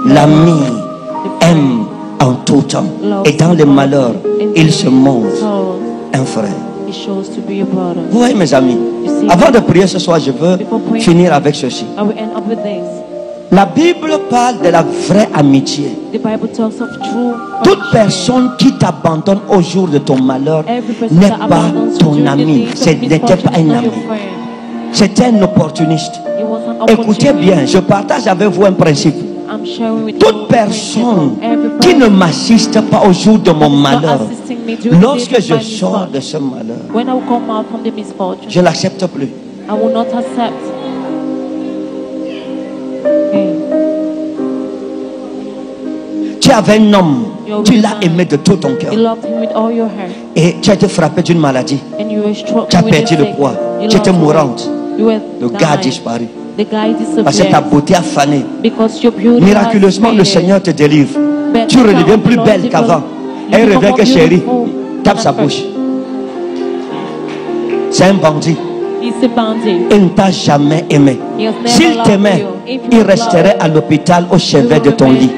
L'ami aime en tout temps. Et dans les malheurs, il se montre un frère. Vous voyez mes amis, avant de prier ce soir, je veux finir avec ceci. La Bible parle de la vraie amitié. Toute personne qui t'abandonne au jour de ton malheur n'est pas ton ami. Ce n'était pas un ami. C'était un opportuniste. Écoutez bien, je partage avec vous un principe. Toute personne qui ne m'assiste pas au jour de mon malheur, lorsque je sors de ce malheur, je ne l'accepte plus. Tu avais un homme, tu l'as aimé de tout ton cœur. Et tu as été frappé d'une maladie. Tu as perdu le poids. Tu étais mourante. Le gars a disparu. Parce que ta beauté a fané. Miraculeusement, le Seigneur te délivre. Tu redeviens plus belle qu'avant. Et il revient que chérie, tape sa bouche. C'est un bandit. Il ne t'a jamais aimé. S'il t'aimait, il resterait à l'hôpital au chevet de ton lit.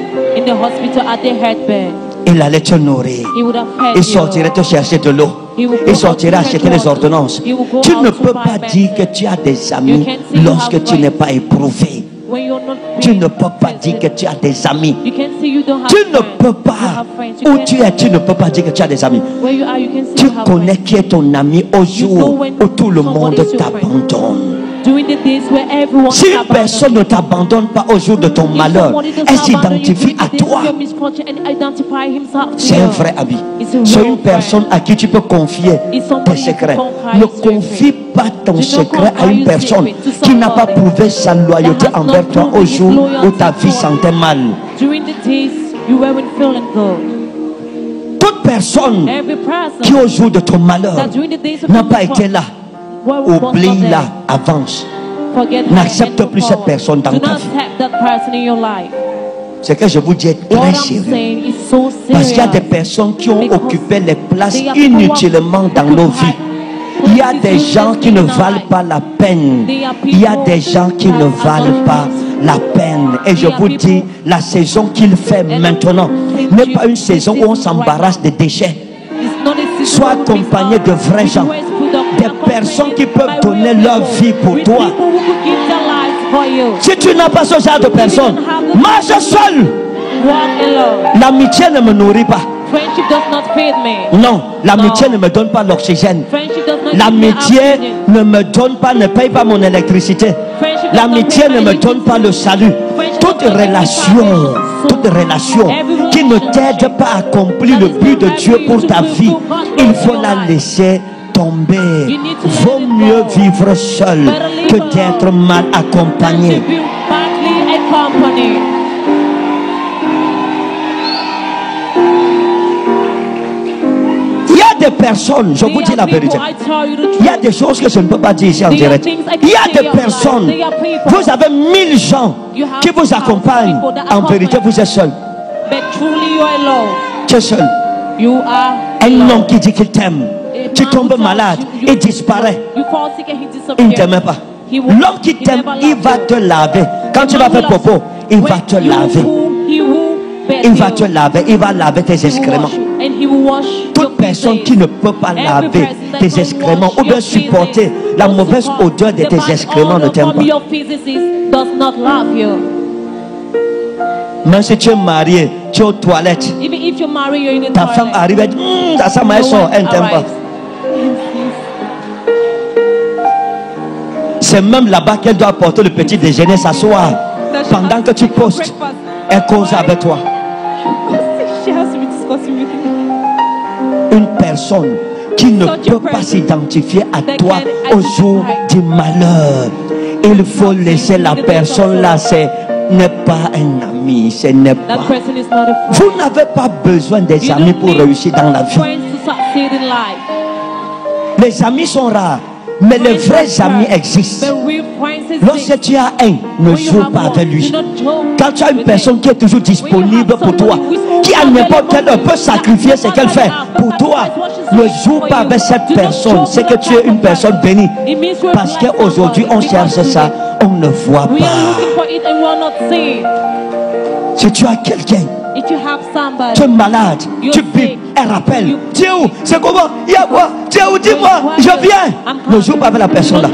Il allait te nourrir. Il sortirait te chercher de l'eau. Il sortirait acheter les ordonnances. Tu ne peux pas dire que tu as des amis lorsque tu n'es pas éprouvé. Tu ne peux pas dire que tu as des amis. Tu ne peux pas. Où tu es, tu ne peux pas dire que tu as des amis. Tu connais qui est ton ami au jour où tout le monde t'abandonne. Si une personne ne t'abandonne pas au jour de ton malheur, elle s'identifie à toi. C'est un vrai ami. C'est une personne à qui tu peux confier tes secrets. Ne confie pas ton secret à une personne qui n'a pas prouvé sa loyauté envers toi au jour où ta vie sentait mal. Toute personne qui au jour de ton malheur n'a pas été là, oublie-la, avance. N'accepte plus cette personne dans ta vie. Ce que je vous dis est très sérieux. Parce qu'il y a des personnes qui ont occupé les places inutilement dans nos vies. Il y a des gens qui ne valent pas la peine. Il y a des gens qui ne valent pas la peine. Et je vous dis, la saison qu'il fait maintenant n'est pas une saison où on s'embarrasse des déchets. Sois accompagné de vrais gens, des personnes qui peuvent donner leur vie pour toi. Si tu n'as pas ce genre de personnes, marche seul. L'amitié ne me nourrit pas. Non, l'amitié ne me donne pas l'oxygène. L'amitié ne me donne pas, ne paye pas mon électricité. L'amitié ne me donne pas le salut. Toute relation qui ne t'aide pas à accomplir le but de Dieu pour ta vie, il faut la laisser tomber. Vaut mieux vivre seul que d'être mal accompagné. Il y a des personnes, je vous dis la vérité, il y a des choses que je ne peux pas dire ici en direct. Il y a des personnes, vous avez 1000 gens qui vous accompagnent. En vérité, vous êtes seul. Tu es seul. Un homme qui dit qu'il t'aime, tu tombes malade, il disparaît. Il ne t'aime pas. L'homme qui t'aime, il va te laver. Quand tu vas faire popo, il va te laver. Il va te laver, il va laver tes excréments. Toute personne qui ne peut pas laver tes excréments ou bien supporter la mauvaise odeur de tes excréments ne t'aime pas. Même si tu es marié, tu es aux toilettes, ta femme arrive et dit ça sent mal, elle ne t'aime pas. C'est même là-bas qu'elle doit apporter le petit déjeuner, s'asseoir. Pendant que tu postes, elle cause avec toi. Une personne qui ne peut pas s'identifier à toi au jour du malheur, il faut laisser la personne là. Ce n'est pas un ami, ce n'est pas. Vous n'avez pas besoin des amis pour réussir dans la vie. Les amis sont rares, mais les vrais amis existent. Lorsque tu as un, ne joue pas avec lui. Quand tu as une personne qui est toujours disponible pour toi, qui à n'importe quelle heure peut sacrifier ce qu'elle fait pour toi, ne joue pas avec cette personne. C'est que tu es une personne bénie. Parce qu'aujourd'hui on cherche ça, on ne voit pas. Si tu as quelqu'un, tu es malade, tu bipes, elle rappelle. Tu es où? C'est comment? Il y a quoi? Tu es où? Dis-moi, je viens. Ne joue pas avec la personne là.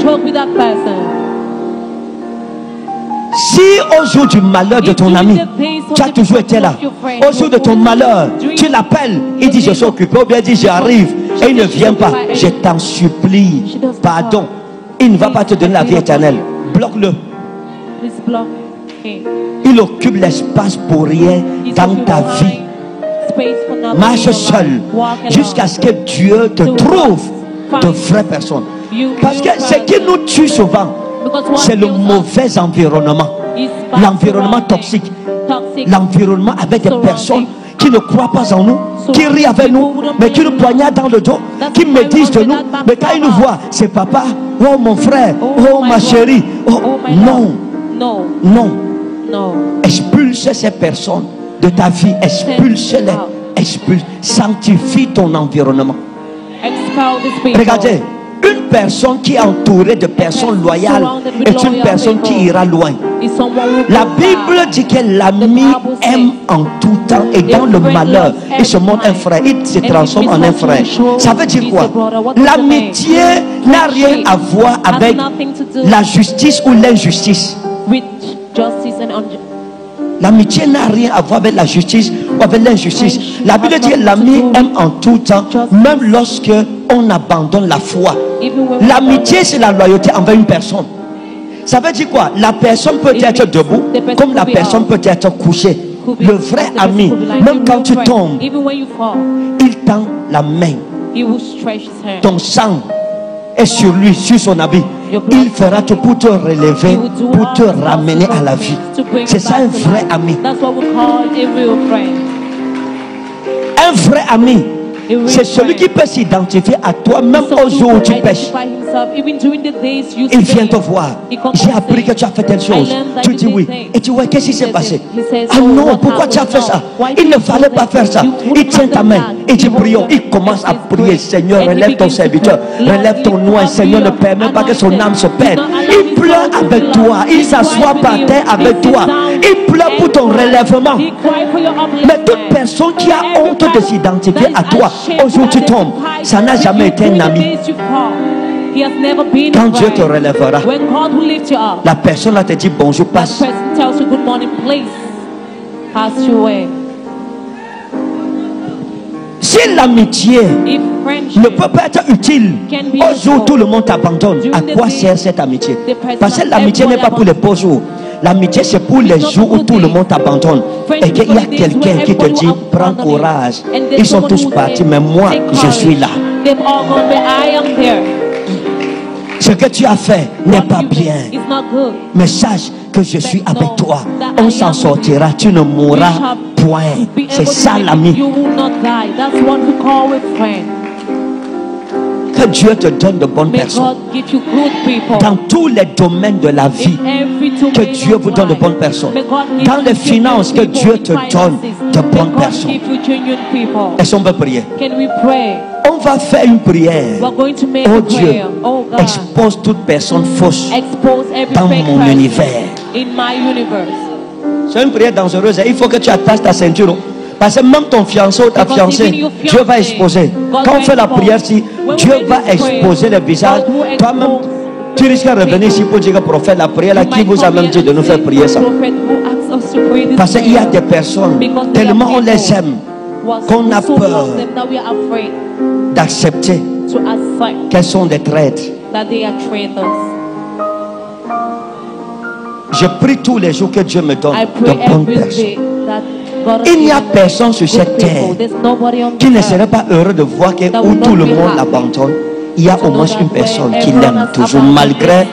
Si au jour du malheur de ton ami, tu as toujours été là, au jour de ton malheur, tu l'appelles, il dit je suis occupé, ou bien il dit j'arrive, et il ne vient pas, je t'en supplie, pardon, il ne va pas te donner la vie éternelle. Bloque-le. Il occupe l'espace pour rien dans ta vie. Marche seul jusqu'à ce que Dieu te trouve de vraies personnes. Parce que ce qui nous tue souvent, c'est le mauvais environnement, l'environnement toxique, l'environnement avec des personnes qui ne croient pas en nous, qui rient avec nous, mais qui nous poignardent dans le dos, qui médisent de nous, mais quand ils nous voient, c'est papa, oh mon frère, oh ma chérie, oh non, non, expulse ces personnes de ta vie, expulse-les, expulse, sanctifie ton environnement. Regardez, une personne qui est entourée de personnes loyales est une personne qui ira loin. La Bible dit que l'ami aime en tout temps et dans le malheur, il se montre un frère, il se transforme en un frère. Ça veut dire quoi? L'amitié n'a rien à voir avec la justice ou l'injustice. L'amitié n'a rien à voir avec la justice ou avec l'injustice. La Bible dit que l'ami aime en tout temps, même lorsque on abandonne la foi. L'amitié, c'est la loyauté envers une personne. Ça veut dire quoi? La personne peut être debout, comme la personne peut être couchée. Le vrai ami, même quand tu tombes, il tend la main. Ton sang est sur lui, sur son habit. Il fera tout pour te relever, pour te ramener à la vie. C'est ça un vrai ami. Un vrai ami, c'est celui qui peut s'identifier à toi même au jour où tu pêches. Il vient te voir. J'ai appris que tu as fait telle chose. Tu dis oui. Et tu vois, qu'est-ce qui s'est passé? Ah non, pourquoi tu as fait ça? Il ne fallait pas faire ça. Il tient ta main. Il dit prions. Il commence à prier. Seigneur, relève ton serviteur. Relève ton noix. Seigneur, ne permet pas que son âme se perde. Il pleure avec toi. Il s'assoit par terre avec toi. Il pleure pour ton relèvement. Mais toute personne qui a honte de s'identifier à toi, aujourd'hui tu tombes, ça n'a jamais été un ami. Quand Dieu te relèvera, la personne là te dit bonjour, passe. Si l'amitié ne peut pas être utile au jour où tout le monde t'abandonne, à quoi sert cette amitié? Parce que l'amitié n'est pas pour les beaux jours. L'amitié, c'est pour les jours où tout le monde t'abandonne et qu'il y a quelqu'un qui te dit prends courage. Ils sont tous partis, mais moi je suis là. Ce que tu as fait n'est pas bien, mais sache que je suis avec toi. On s'en sortira, tu ne mourras point. C'est ça l'ami. Que Dieu te donne de bonnes personnes dans tous les domaines de la vie. Que Dieu vous donne de bonnes personnes dans les finances. Que Dieu te donne de bonnes personnes. Est-ce qu'on peut prier? On va faire une prière. Oh Dieu, expose toute personne fausse dans mon univers. C'est une prière dangereuse. Il faut que tu attaches ta ceinture. Parce que même ton fiancé ou ta fiancée, Dieu va exposer. Quand on fait la prière, si Dieu va exposer le visage, toi-même, tu risques de revenir ici pour dire que prophète, la prière là, qui vous a même dit de nous faire prier ça? Parce qu'il y a des personnes, tellement on les aime, qu'on a peur d'accepter qu'elles sont des traîtres. Je prie tous les jours que Dieu me donne de bonnes personnes. Il n'y a personne sur cette terre qui ne serait pas heureux de voir que où tout le monde l'abandonne, il y a au moins une personne qui l'aime toujours, malgré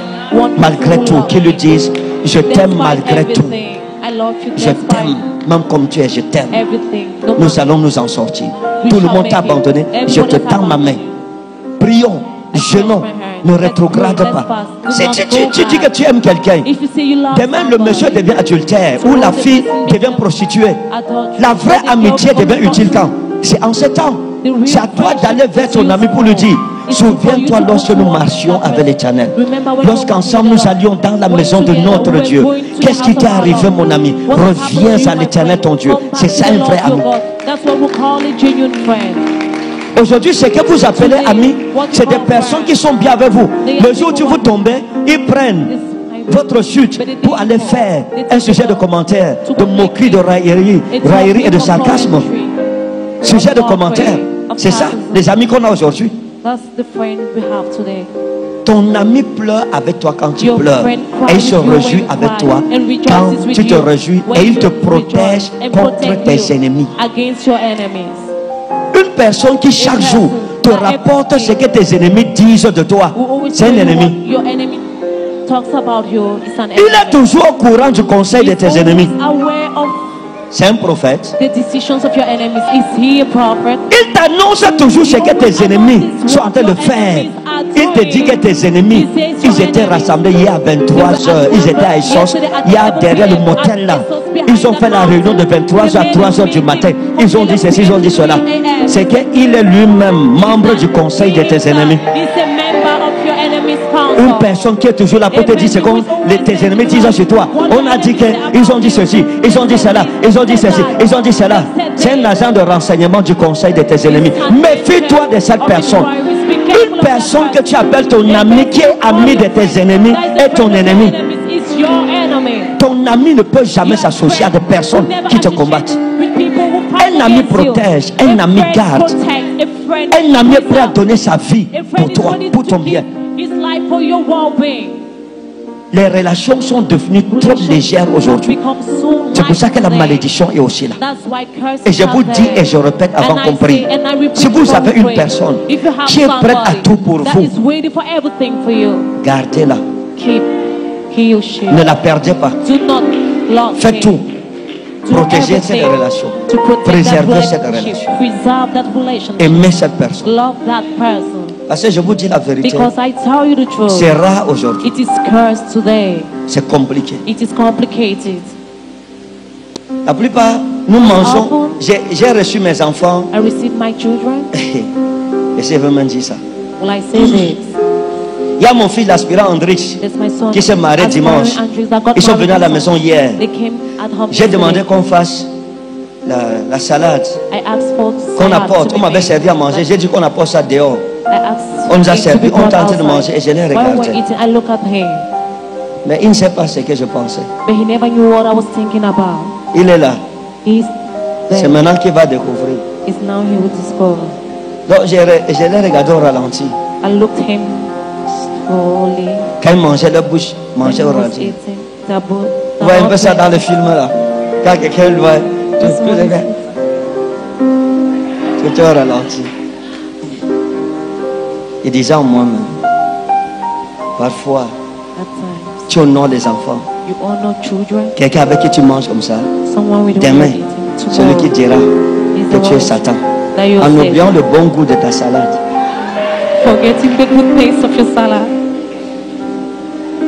tout, qui lui dise je t'aime malgré tout. Je t'aime, même comme tu es, je t'aime. Nous allons nous en sortir. Tout le monde t'a abandonné, je te tends ma main. Prions, jeûnons, ne rétrograde pas. Si tu dis que tu aimes quelqu'un, demain le monsieur devient adultère ou la fille devient prostituée. La vraie amitié devient utile quand? C'est en ce temps. C'est à toi d'aller vers ton ami pour lui dire souviens-toi lorsque nous marchions avec l'Éternel, lorsqu'ensemble nous allions dans la maison de notre Dieu, que Qu'est-ce qui t'est arrivé, mon ami? Reviens à l'Éternel, ton Dieu. C'est ça un vrai ami. Aujourd'hui, ce que vous appelez amis, c'est des personnes qui sont bien avec vous. Le jour où vous tombez, ils prennent votre chute pour aller faire un sujet de commentaire, de moquerie, de raillerie et de sarcasme. Sujet de commentaire. C'est ça, les amis qu'on a aujourd'hui. Ton ami pleure avec toi quand tu pleures. Et il se réjouit avec toi quand tu te réjouis. Et il te protège contre tes ennemis. Une personne qui chaque jour te rapporte ce que tes ennemis disent de toi, c'est un ennemi. Il est toujours au courant du conseil de tes ennemis. C'est un prophète. Il t'annonce toujours ce que tes ennemis sont en train de faire. Il te dit que tes ennemis, ils étaient rassemblés hier à 23h. Ils étaient à Essos. Il y a derrière le motel là. Ils ont fait la réunion de 23h à 3h du matin. Ils ont dit ceci, ils ont dit cela. C'est qu'il est lui-même membre du conseil de tes ennemis. Une personne qui est toujours là pour te dire ce que tes ennemis disent sur toi. On a dit qu'ils ont dit ceci, ils ont dit cela, ils ont dit ceci, ils ont dit cela. C'est un agent de renseignement du conseil de tes ennemis. Méfie-toi de cette personne. Une personne que tu appelles ton ami, qui est ami de tes ennemis, est ton ennemi. Ton ami ne peut jamais s'associer à des personnes qui te combattent. Un ami protège, un ami garde. Un ami est prêt à donner sa vie pour toi, pour ton bien. Les relations sont devenues trop légères aujourd'hui. C'est pour ça que la malédiction est aussi là. Et je vous dis et je répète avant qu'on prie. Si vous avez une personne qui est prête à tout pour vous, gardez-la. Ne la perdez pas. Faites tout. Protégez cette relation. Préservez cette relation. Aimez cette personne. Parce que je vous dis la vérité, c'est rare aujourd'hui. C'est compliqué. La plupart, nous mangeons. J'ai reçu mes enfants. Et c'est vraiment dit ça. Il y a mon fils, l'aspirant Andrich, qui s'est marié dimanche. Ils sont venus à la maison hier. J'ai demandé qu'on fasse la salade, qu'on apporte. On m'avait servi à manger. J'ai dit qu'on apporte ça dehors. On nous a servi, on tentait de manger et je l'ai regardé. Mais il ne sait pas ce que je pensais. Il est là. C'est maintenant qu'il va découvrir. Donc je l'ai regardé au ralenti. Quand il mangeait, la bouche mangeait au ralenti. Vous voyez un peu ça dans le film là. Quand quelqu'un le voit, tout est au ralenti. Il disait en moi-même, parfois, tu honores les enfants. Quelqu'un avec qui tu manges comme ça, demain, celui qui dira que tu es Satan, en oubliant le bon goût de ta salade.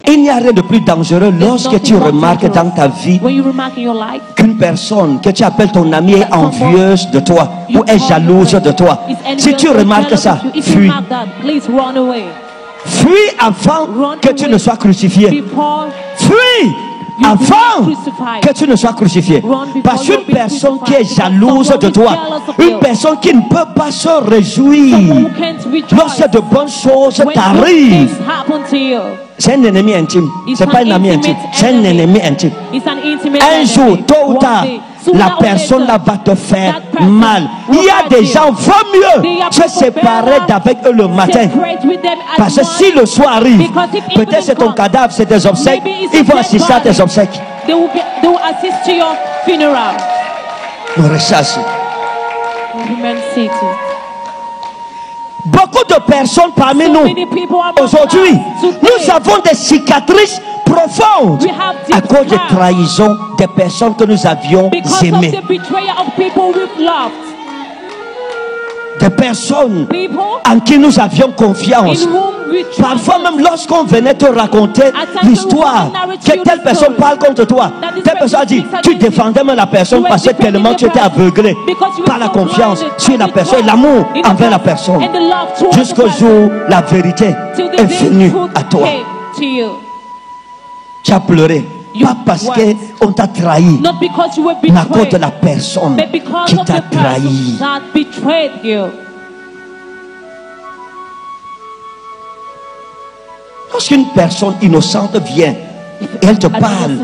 Il n'y a rien de plus dangereux lorsque tu remarques dans ta vie qu'une personne que tu appelles ton ami est envieuse de toi ou est jalouse de toi. Si tu remarques ça, fuis. Fuis avant que tu ne sois crucifié. Fuis avant que tu ne sois crucifié. Parce qu'une personne qui est jalouse de toi, une personne qui ne peut pas se réjouir lorsque de bonnes choses t'arrivent, c'est un ennemi intime. C'est pas un ami intime, c'est un ennemi intime. Un jour, tôt ou tard, la personne là va te faire mal. Il y a des gens, vaut mieux se séparer d'avec eux le matin. Parce que si le soir arrive, peut-être c'est ton cadavre, c'est tes obsèques, ils vont assister à tes obsèques. Nous recherchons. Beaucoup de personnes parmi nous aujourd'hui, nous avons des cicatrices profondes à cause de trahison des personnes que nous avions aimées. Des personnes en qui nous avions confiance. Parfois même lorsqu'on venait te raconter l'histoire, que telle personne parle contre toi, telle personne a dit, tu défendais même la personne parce que tellement tu étais aveuglé par la confiance sur la personne et l'amour envers la personne. Jusqu'au jour où la vérité est venue à toi. Tu as pleuré Pas parce qu'on t'a trahi, not because you were mais à cause de betrayed, la personne but because qui of t'a the person trahi. that betrayed you. Lorsqu'une personne innocente vient et elle te parle,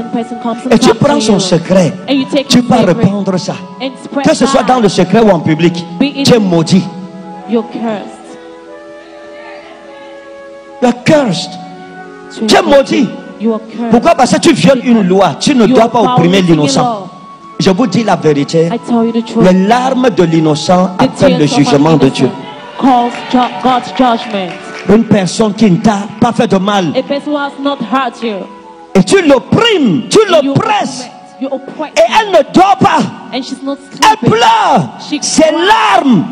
et tu prends son secret, tu peux répondre ça. Que ce soit dans le secret ou en public, tu es maudit. You're cursed. You are cursed. Tu es maudit. You are cursed. Pourquoi? Parce que tu violes une loi. Tu ne dois pas opprimer l'innocent. Je vous dis la vérité. I tell you the truth. Les larmes de l'innocent appellent le jugement de Dieu. Calls God's judgment. Une personne qui ne t'a pas fait de mal, A person who has not hurt you, et tu l'opprimes, tu l'oppresses, you oppress et elle ne dort pas, and she's not elle sleeping. pleure. Ses larmes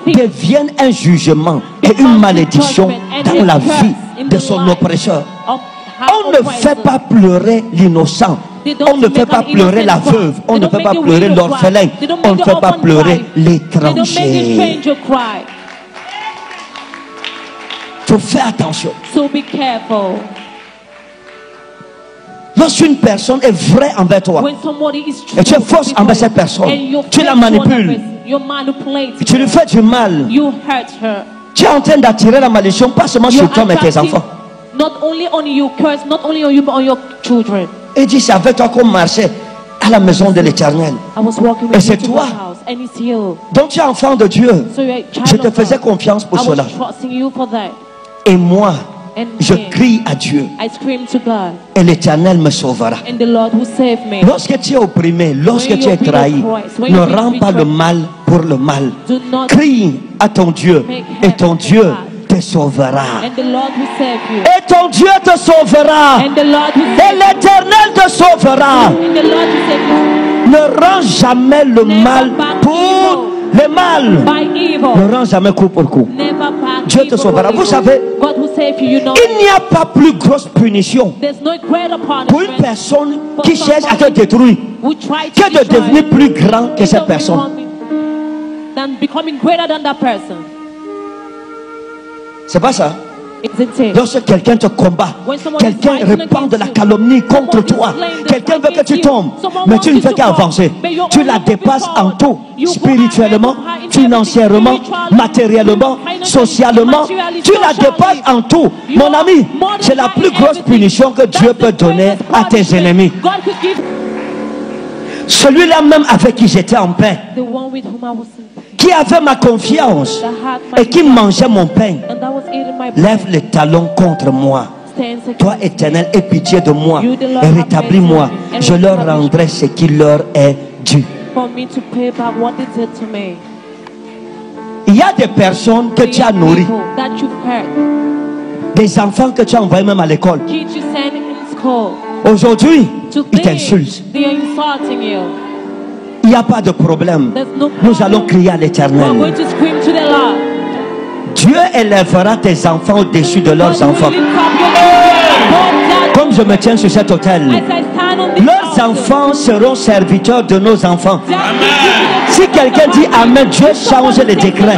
deviennent un jugement et une malédiction dans la vie de son oppresseur. On ne fait pas pleurer l'innocent. On ne fait pas pleurer la veuve. On ne fait pas pleurer l'orphelin. On ne fait pas pleurer l'étranger. Il faut faire attention. So be careful. Lorsqu'une personne est vraie envers toi When somebody is true et tu es fausse envers cette personne, tu la manipules, tu lui fais du mal, you hurt her. tu es en train d'attirer la malédiction pas seulement sur toi mais tes enfants. Not only on you, curse not only on you but on your children. Et dit c'est avec toi qu'on marchait à la maison de l'Éternel. Et c'est toi. Donc tu es enfant de Dieu. Je te faisais confiance pour cela. Et moi, je crie à Dieu. Et l'Éternel me sauvera. Lorsque tu es opprimé, lorsque tu es trahi, ne rends pas le mal pour le mal. Crie à ton Dieu. Et ton Dieu te sauvera. Et ton Dieu te sauvera. Et l'Éternel te sauvera. Ne rends jamais le mal pour le mal. Ne rends jamais coup pour coup. Dieu te sauvera. Vous savez, il n'y a pas plus grosse punition pour une personne qui cherche à te détruire que de devenir plus grand que cette personne. C'est pas ça. Lorsque quelqu'un te combat, quelqu'un répand de la calomnie contre toi, quelqu'un veut que tu tombes, mais tu ne fais qu'avancer. Tu la dépasses en tout, spirituellement, financièrement, matériellement, socialement. Tu la dépasses en tout. Mon ami, c'est la plus grosse punition que Dieu peut donner à tes ennemis. Celui-là même avec qui j'étais en paix, qui avait ma confiance et qui mangeait mon pain, lève les talons contre moi. Toi, Éternel, aie pitié de moi et rétablis-moi. Je leur rendrai ce qui leur est dû. Il y a des personnes que tu as nourries, des enfants que tu as envoyés même à l'école. Aujourd'hui, ils t'insultent. Il n'y a pas de problème. Nous allons crier à l'Éternel. Dieu élèvera tes enfants au-dessus de leurs enfants. Comme je me tiens sur cet autel, leurs enfants seront serviteurs de nos enfants. Si quelqu'un dit Amen, Dieu change les décrets.